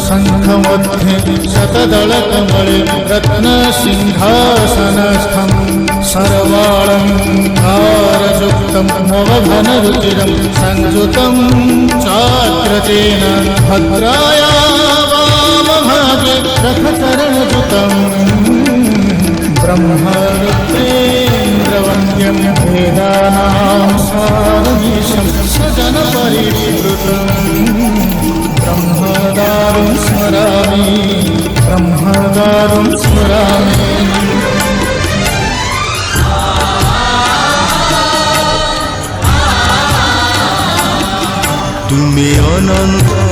शङ्खमध्ये शतदलकमले रत्नसिंहासनस्थं सर्वालङ्कारयुक्तं नवघनरुचिरं संयुतं चाग्रजेन भद्राया वामभागे रथचरणयुतं ब्रह्मरुद्रेन्द्रवन्द्यं वेदानां सारमीशं सजनपरिवृतं ब्रह्मदारुं स्मरामि তুমি অনন্ত